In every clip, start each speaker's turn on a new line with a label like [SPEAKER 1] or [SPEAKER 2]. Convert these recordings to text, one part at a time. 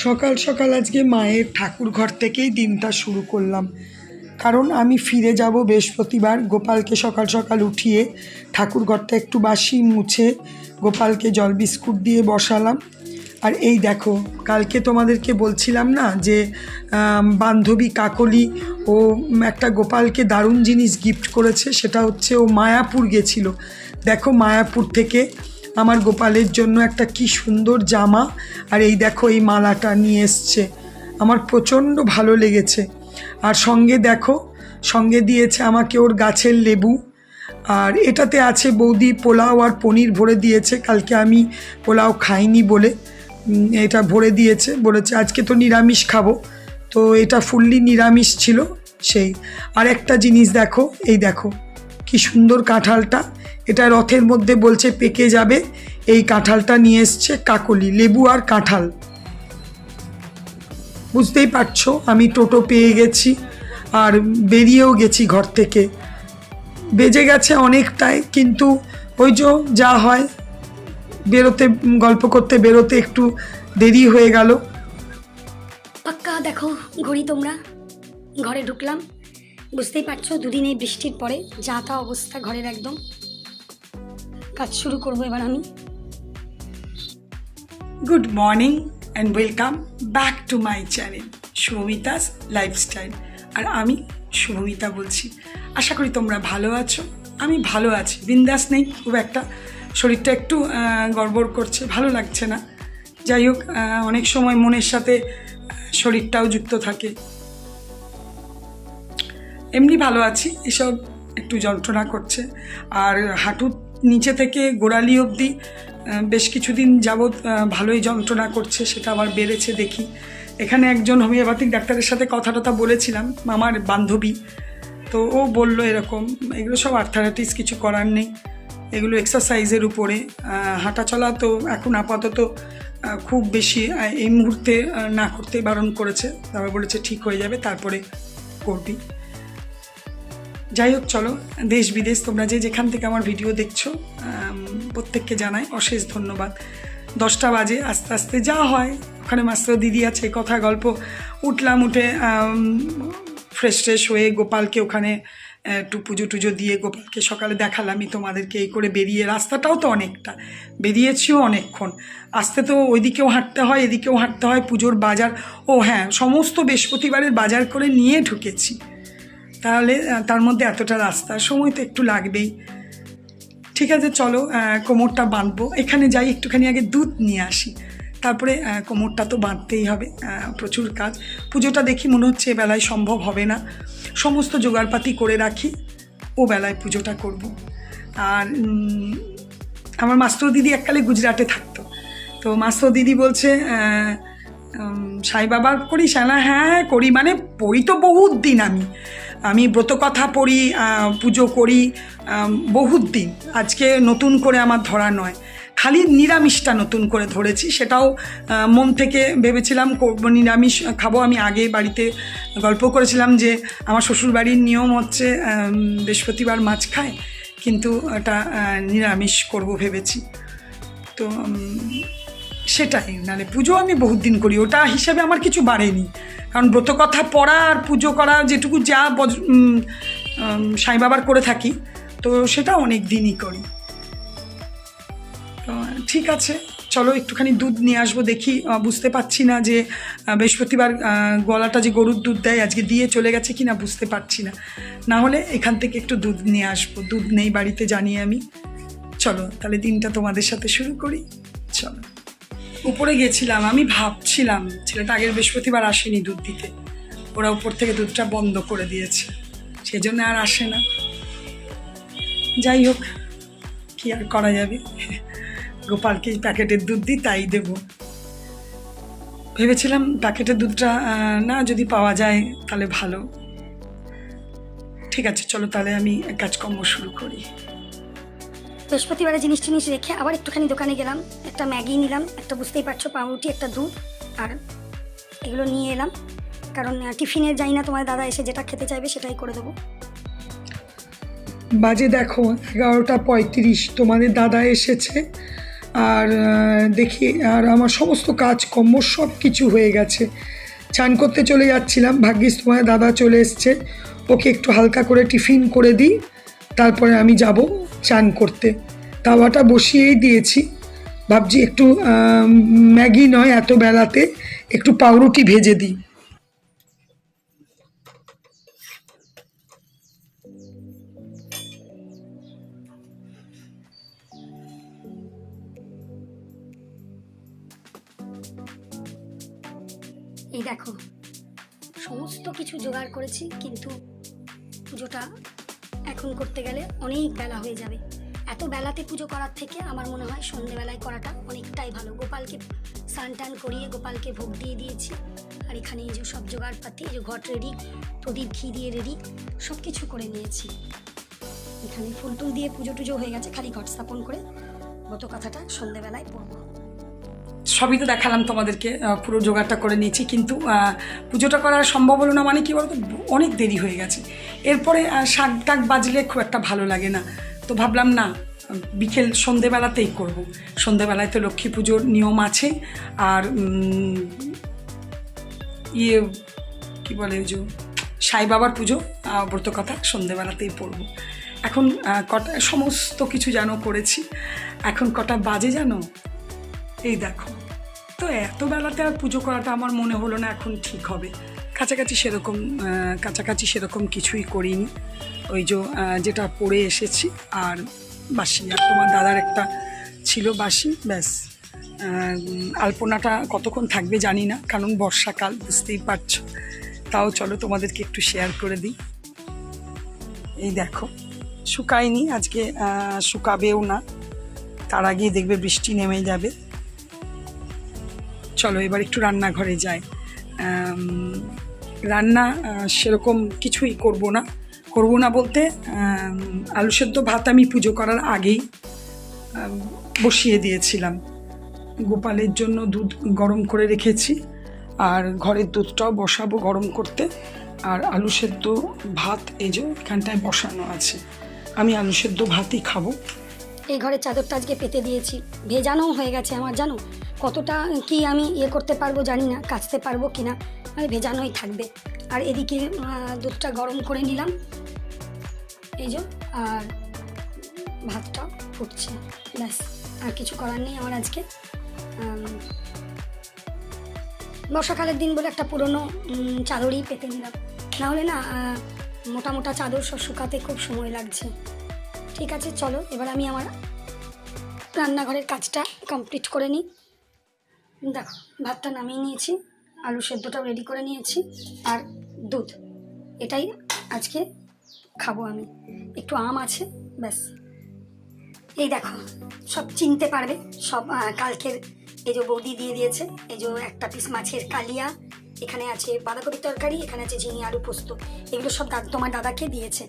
[SPEAKER 1] সকাল সকাল আজকে মায়ের ঠাকুর ঘর থেকেই দিনটা শুরু করলাম, কারণ আমি ফিরে যাব বৃহস্পতিবার। গোপালকে সকাল সকাল উঠিয়ে ঠাকুর ঘরটা একটু বাসি মুছে গোপালকে জল বিস্কুট দিয়ে বসালাম। আর এই দেখো, কালকে তোমাদেরকে বলছিলাম না যে বান্ধবী কাকলি ও একটা গোপালকে দারুণ জিনিস গিফট করেছে, সেটা হচ্ছে ও মায়াপুর গেছিল। দেখো, মায়াপুর থেকে আমার গোপালের জন্য একটা কি সুন্দর জামা আর এই দেখো এই মালাটা নিয়ে এসছে। আমার প্রচণ্ড ভালো লেগেছে। আর সঙ্গে দেখো, সঙ্গে দিয়েছে আমাকে ওর গাছের লেবু। আর এটাতে আছে বৌদি পোলাও আর পনির ভরে দিয়েছে। কালকে আমি পোলাও খাইনি বলে এটা ভরে দিয়েছে, বলেছে আজকে তো নিরামিষ খাবো, তো এটা ফুললি নিরামিষ ছিল সেই। আর একটা জিনিস দেখো, এই দেখো কি সুন্দর কাঁঠালটা, এটা রথের মধ্যে বলছে পেকে যাবে। এই কাঁঠালটা নিয়ে এসছে কাকলি, লেবু আর কাঁঠাল। বুঝতেই পারছো আমি টোটো পেয়ে গেছি আর বেরিয়েও গেছি ঘর থেকে। বেজে গেছে অনেকটাই, কিন্তু ওই যা হয়, বেরোতে গল্প করতে বেরোতে একটু দেরি হয়ে গেল।
[SPEAKER 2] পাক্কা দেখো ঘড়ি, তোমরা ঘরে ঢুকলাম। বুঝতেই পারছো দুদিন এই বৃষ্টির পরে যা তা অবস্থা ঘরের, একদম কাজ শুরু করবো এবার আমি।
[SPEAKER 1] Good morning and welcome back to my channel Shubhamita's lifestyle. আর আমি শুভমিতা বলছি। আশা করি তোমরা ভালো আছো। আমি ভালো আছি, বিন্দাস নেই খুব একটা, শরীরটা একটু গড়বড় করছে, ভালো লাগছে না। যাই হোক, অনেক সময় মনের সাথে শরীরটাও যুক্ত থাকে। এমনি ভালো আছি, এসব একটু যন্ত্রণা করছে। আর হাঁটুর নিচে থেকে গোড়ালি অবধি বেশ কিছুদিন যাবৎ ভালোই যন্ত্রণা করছে, সেটা আবার বেড়েছে দেখি। এখানে একজন হোমিওপ্যাথিক ডাক্তারের সাথে কথা বলেছিলাম, আমার বান্ধবী, তো ও বললো এরকম, এগুলো সব আর্থারাইটিস, কিছু করার নেই, এগুলো এক্সারসাইজের উপরে। হাঁটা চলা তো এখন আপাতত খুব বেশি এই মুহূর্তে না করতে বারণ করেছে, তারপর বলেছে ঠিক হয়ে যাবে, তারপরে করবি। যাই হোক, চলো, দেশ বিদেশ তোমরা যেখান থেকে আমার ভিডিও দেখছো প্রত্যেককে জানাই অশেষ ধন্যবাদ। 10টা বাজে, আস্তে আস্তে যা হয়, ওখানে মাস্টার দিদি আছে, কথা গল্প, উঠলাম, উঠে ফ্রেশ হয়ে গোপালকে ওখানে একটু পুজো টুজো দিয়ে গোপালকে সকালে দেখালামই তোমাদেরকে। এই করে বেরিয়ে, রাস্তাটাও তো অনেকটা, বেরিয়েছিও অনেকক্ষণ, আসতে তো ওইদিকেও হাঁটতে হয়, এদিকেও হাঁটতে হয়, পুজোর বাজার, ও হ্যাঁ, সমস্ত বৃহস্পতিবারের বাজার করে নিয়ে ঢুকেছি, তাহলে তার মধ্যে এতটা রাস্তা, সময় তো একটু লাগবেই। ঠিক আছে, চলো কোমরটা বাঁধবো। এখানে যাই, একটুখানি আগে দুধ নিয়ে আসি, তারপরে কোমরটা তো বাঁধতেই হবে, প্রচুর কাজ। পুজোটা দেখি মনে হচ্ছে এ বেলায় সম্ভব হবে না, সমস্ত জোগাড়পাতি করে রাখি, ও বেলায় পুজোটা করব। আর আমার মাস্টার দিদি এককালে গুজরাটে থাকতো, তো মাস্টার দিদি বলছে সাই বাবার করিস? হ্যাঁ করি, মানে পড়ি তো বহুত দিন, আমি ব্রতকথা পড়ি, পুজো করি বহুত দিন। আজকে নতুন করে আমার ধরা নয়, খালি নিরামিষটা নতুন করে ধরেছি, সেটাও মন থেকে ভেবেছিলাম নিরামিষ খাবো। আমি আগে বাড়িতে গল্প করেছিলাম যে আমার শ্বশুরবাড়ির নিয়ম হচ্ছে বৃহস্পতিবার মাছ খায়, কিন্তু এটা নিরামিষ করব ভেবেছি। তো সেটাই, নাহলে পুজো আমি বহুত দিন করি, ওটা হিসাবে আমার কিছু বাড়েনি, কারণ ব্রতকথা পড়া আর পুজো করা যেটুকু যা সাই বাবার করে থাকি, তো সেটা অনেক দিনই করি। তো ঠিক আছে, চলো একটুখানি দুধ নিয়ে আসবো। দেখি, বুঝতে পারছি না যে বৃহস্পতিবার গলাটা যে গরুর দুধ দেয় আজকে দিয়ে চলে গেছে কি না, বুঝতে পারছি না। না হলে এখান থেকে একটু দুধ নিয়ে আসবো, দুধ নেই বাড়িতে জানি আমি। চলো তাহলে দিনটা তোমাদের সাথে শুরু করি। চলো, উপরে গেছিলাম, আমি ভাবছিলাম ছেলেটা আগের বৃহস্পতিবার আসেনি দুধ দিতে, ওরা উপর থেকে দুধটা বন্ধ করে দিয়েছে, সেজন্য আর আসে না। যাই হোক, কি আর করা যাবে, গোপালকে প্যাকেটের দুধ দিই, তাই দেব ভেবেছিলাম। প্যাকেটের দুধটা না যদি পাওয়া যায় তাহলে ভালো। ঠিক আছে, চলো তাহলে আমি কাজকর্ম শুরু করি।
[SPEAKER 2] বৃহস্পতিবারে জিনিস টিনিস রেখে আবার একটুখানি দোকানে গেলাম, একটা ম্যাগি নিলাম, একটা বুঝতেই পারছো পাউরুটি, একটা দুধ, আর এগুলো নিয়ে এলাম, কারণ টিফিনে যাই না, তোমার দাদা এসে যেটা খেতে চাইবে সেটাই করে দেবো।
[SPEAKER 1] বাজে দেখো 11টা 35, তোমাদের দাদা এসেছে আর দেখি আর আমার সমস্ত কাজকর্ম সব কিছু হয়ে গেছে। চান করতে চলে যাচ্ছিলাম, ভাগ্যিস তোমার দাদা চলে এসছে, ওকে একটু হালকা করে টিফিন করে দিই, তারপরে আমি যাব চান করতে। তাওয়াটা বসিয়েই দিয়েছি, ভাবছি একটু ম্যাগি নয় এত বেলাতে একটু পাউরুটি ভেজে দিই।
[SPEAKER 2] এই দেখো সমস্ত কিছু জোগাড় করেছি, কিন্তু পুজোটা এখন করতে গেলে অনেক বেলা হয়ে যাবে। এত বেলাতে পুজো করার থেকে আমার মনে হয় সন্ধেবেলায় করাটা অনেকটাই ভালো। গোপালকে স্নান টান করিয়ে গোপালকে ভোগ দিয়ে দিয়েছি, আর এখানে এই যে সব জোগাড়পাতি, এই যে ঘট রেডি, প্রদীপ ঘি দিয়ে রেডি, সব কিছু করে নিয়েছি। এখানে ফুল টুল দিয়ে পুজো টুজো হয়ে গেছে, খালি ঘট স্থাপন করে গত কথাটা সন্ধেবেলায় পড়বো।
[SPEAKER 1] সবই তো দেখালাম তোমাদেরকে, পুরো জোগাড়টা করে নিয়েছি, কিন্তু পুজোটা করা সম্ভব হলো না। মানে কি বলতো, অনেক দেরি হয়ে গেছে। এরপরে শাক টাক বাজলে খুব একটা ভালো লাগে না, তো ভাবলাম না বিকেল সন্ধেবেলাতেই করব। সন্ধেবেলায় তো লক্ষ্মী পুজোর নিয়ম আছে, আর কি বলে যে সাই বাবার পুজো, ব্রত কথা সন্ধেবেলাতেই পড়ব। এখন কটা সমস্ত কিছু জানো করেছি, এখন কটা বাজে জানো, এই দেখো। তো এত বেলাতে আর পুজো করাটা আমার মনে হলো না এখন ঠিক হবে। কাছাকাছি সেরকম কিছুই করিনি, ওই যেটা পরে এসেছি আর বাসি, আর তোমার দাদার একটা ছিল বাসি, ব্যাস। আলপনাটা কতক্ষণ থাকবে জানি না, কারণ বর্ষাকাল বুঝতেই পারছো। তাও চলো তোমাদেরকে একটু শেয়ার করে দিই। এই দেখো শুকায়নি, আজকে শুকাবেও না, তার আগেই দেখবে বৃষ্টি নেমে যাবে। চলো এবার একটু রান্নাঘরে যাই। রান্না সেরকম কিছুই করব না বলতে, আলু সেদ্ধ ভাত আমি পুজো করার আগেই বসিয়ে দিয়েছিলাম। গোপালের জন্য দুধ গরম করে রেখেছি, আর ঘরের দুধটাও বসাবো গরম করতে। আর আলু সেদ্ধ ভাত এই যে এখানটায় বসানো আছে, আমি আলু সেদ্ধ ভাতই খাবো।
[SPEAKER 2] এই ঘরের চাদরটা আজকে পেতে দিয়েছি, ভেজানোও হয়ে গেছে আমার, জানো কতটা কি আমি করতে পারবো জানি না, কাচতে পারবো কিনা, মানে ভেজানোই থাকবে। আর এদিকে দুধটা গরম করে নিলাম, এই যে, আর ভাতটা ফুটছে, ব্যাস। আর কিছু করার নেই আমার আজকে। বর্ষাকালের দিন বলে একটা পুরনো চাদরই পেতে নিলাম, নাহলে না মোটা মোটা চাদর সব শুকাতে খুব সময় লাগছে। ঠিক আছে চলো এবার আমি আমার রান্নাঘরের কাজটা কমপ্লিট করে নিই। দেখো ভাতটা নামিয়ে নিয়েছি, আলু সেদ্ধটাও রেডি করে নিয়েছি, আর দুধ, এটাই আজকে খাবো আমি। একটু আম আছে, ব্যাস। এই দেখো সব চিনতে পারবে, সব কালকের এই যে বৌদি দিয়ে দিয়েছে, এই যে একটা পিস মাছের কালিয়া, এখানে আছে বাঁধাকপির তরকারি, এখানে আছে ঝিঙে আলু পোস্ত, এগুলো সব তোমার দাদাকে দিয়েছে।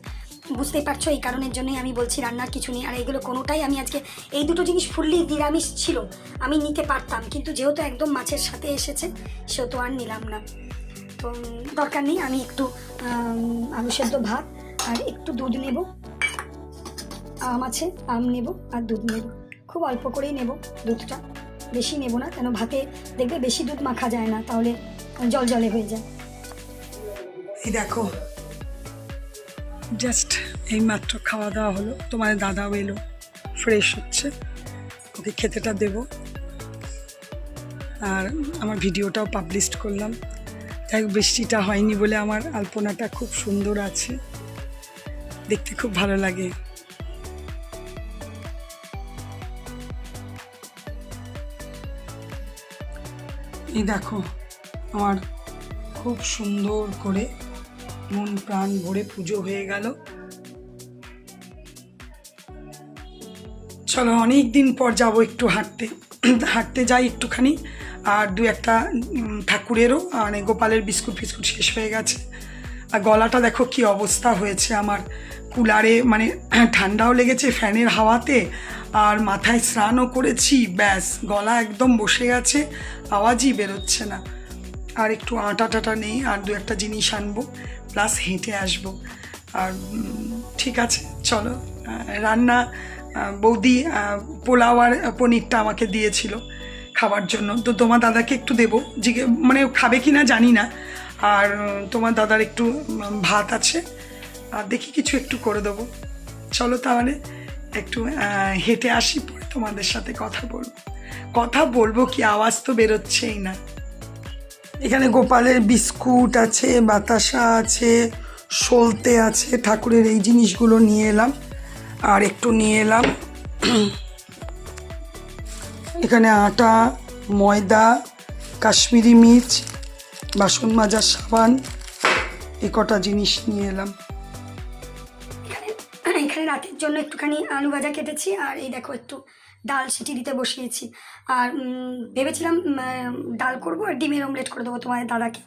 [SPEAKER 2] বুঝতেই পারছো, এই কারণের জন্যই আমি বলছি রান্নার কিছু নেই। আর এইগুলো কোনোটাই আমি আজকে, এই দুটো জিনিস ফুললি নিরামিষ ছিল, আমি নিতে পারতাম, কিন্তু যেহেতু একদম মাছের সাথে এসেছে সেহেতু আর নিলাম না। তো দরকার নেই, আমি একটু আলু সেদ্ধ ভাত আর একটু দুধ নেব, আম আছে আম নেব আর দুধ নেব, খুব অল্প করেই নেব দুধটা, বেশি নেব না, কেন ভাতে দেখবে বেশি দুধ মাখা যায় না, তাহলে জল জলে হয়ে যায়।
[SPEAKER 1] এই দেখো জাস্ট এই মাত্র খাওয়া দাওয়া হলো, তোমার দাদাও এলো, ফ্রেশ হচ্ছে, ওকে খেতেটা দেব, আর আমার ভিডিওটাও পাবলিশ করলাম। যাই হোক, বৃষ্টিটা হয়নি বলে আমার আলপনাটা খুব সুন্দর আছে, দেখতে খুব ভালো লাগে। এই দেখো আমার খুব সুন্দর করে মন প্রাণ ভরে পুজো হয়ে গেল। চলো অনেক দিন পর যাব একটু হাঁটতে যাই একটুখানি। আর দু একটা ঠাকুরেরও মানে গোপালের বিস্কুট ফিস্কুট শেষ হয়ে গেছে। আর গলাটা দেখো কি অবস্থা হয়েছে আমার, কুলারে মানে ঠান্ডাও লেগেছে ফ্যানের হাওয়াতে, আর মাথায় স্নানও করেছি, ব্যাস গলা একদম বসে গেছে, আওয়াজই বেরোচ্ছে না। আর একটু আটা টাটা নেই, আর দু একটা জিনিস আনবো, প্লাস হেঁটে আসবো। আর ঠিক আছে চলো, রান্না বৌদি পোলাও আর পনিরটা আমাকে দিয়েছিল খাবার জন্য। তো তোমার দাদাকে একটু দেবো, মানে খাবে কি না জানি না। আর তোমার দাদার একটু ভাত আছে, আর দেখি কিছু একটু করে দেবো। চলো তাহলে একটু হেঁটে আসি, পরে তোমাদের সাথে কথা বলবো কি, আওয়াজ তো বেরোচ্ছেই না। এখানে গোপালের বিস্কুট আছে, বাতাসা আছে, সলতে আছে, ঠাকুরের এই জিনিসগুলো নিয়ে এলাম। আর একটু নিয়ে এলাম এখানে আটা, ময়দা, কাশ্মীরি মির্চ, বাসন মাজার সাবান, এই কটা জিনিস নিয়ে এলাম।
[SPEAKER 2] এখানে রাতের জন্য একটুখানি আলু ভাজা কেটেছি, আর এই দেখো একটু ডাল সিটি দিতে বসিয়েছি। আর ভেবেছিলাম ডাল করবো আর ডিমের অমলেট করে দেবো তোমাদের দাদাকে।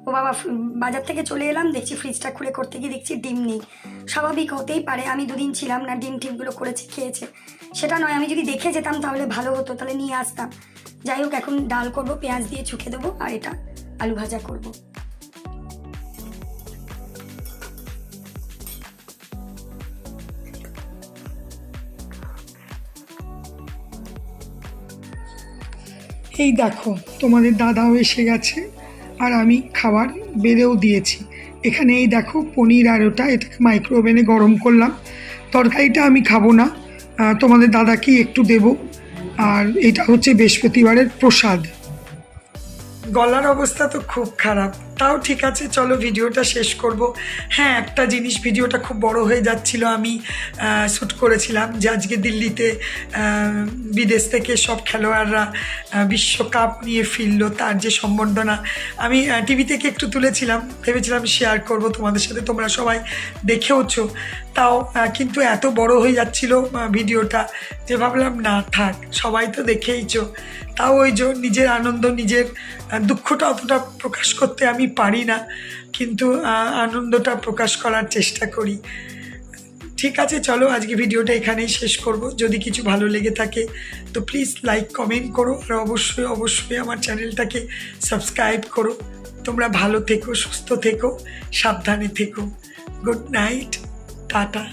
[SPEAKER 2] ও বাবা, বাজার থেকে চলে এলাম, দেখছি ফ্রিজটা খুলে করতে গিয়ে দেখছি ডিম নেই। স্বাভাবিক হতেই পারে, আমি দুদিন ছিলাম না, ডিম টিমগুলো করেছে খেয়েছে, সেটা নয়। আমি যদি দেখে যেতাম তাহলে ভালো হতো, তাহলে নিয়ে আসতাম। যাই হোক, এখন ডাল করবো, পেঁয়াজ দিয়ে ছুঁকে দেবো, আর এটা আলু ভাজা করবো।
[SPEAKER 1] এই দেখো তোমাদের দাদাও এসে গেছে, আর আমি খাবার বেড়েও দিয়েছি। এখানে এই দেখো পনির, আর এটাকে মাইক্রো ওভেনে গরম করলাম। তরকারিটা আমি খাবো না, তোমাদের দাদাকেই একটু দেব। আর এটা হচ্ছে বৃহস্পতিবারের প্রসাদ। গলার অবস্থা তো খুব খারাপ, তাও ঠিক আছে, চলো ভিডিওটা শেষ করব। হ্যাঁ, একটা জিনিস, ভিডিওটা খুব বড় হয়ে যাচ্ছিল। আমি শ্যুট করেছিলাম যে আজকে দিল্লিতে বিদেশ থেকে সব খেলোয়াড়রা বিশ্বকাপ নিয়ে ফিরলো, তার যে সম্বর্ধনা আমি টিভি থেকে একটু তুলেছিলাম, ভেবেছিলাম শেয়ার করব তোমাদের সাথে, তোমরা সবাই দেখেওছো। তাও কিন্তু এত বড় হয়ে যাচ্ছিল ভিডিওটা যে ভাবলাম না থাক, সবাই তো দেখেইছো। তাও ওই যে নিজের আনন্দ, নিজের দুঃখটা অতটা প্রকাশ করতে আমি পারি না, কিন্তু আনন্দটা প্রকাশ করার চেষ্টা করি। ঠিক আছে, চলো আজকে ভিডিওটা এখানেই শেষ করব। যদি কিছু ভালো লেগে থাকে তো প্লিজ লাইক কমেন্ট করো, আর অবশ্যই আমার চ্যানেলটাকে সাবস্ক্রাইব করো। তোমরা ভালো থেকো, সুস্থ থেকো, সাবধানে থেকো। Good night, tata.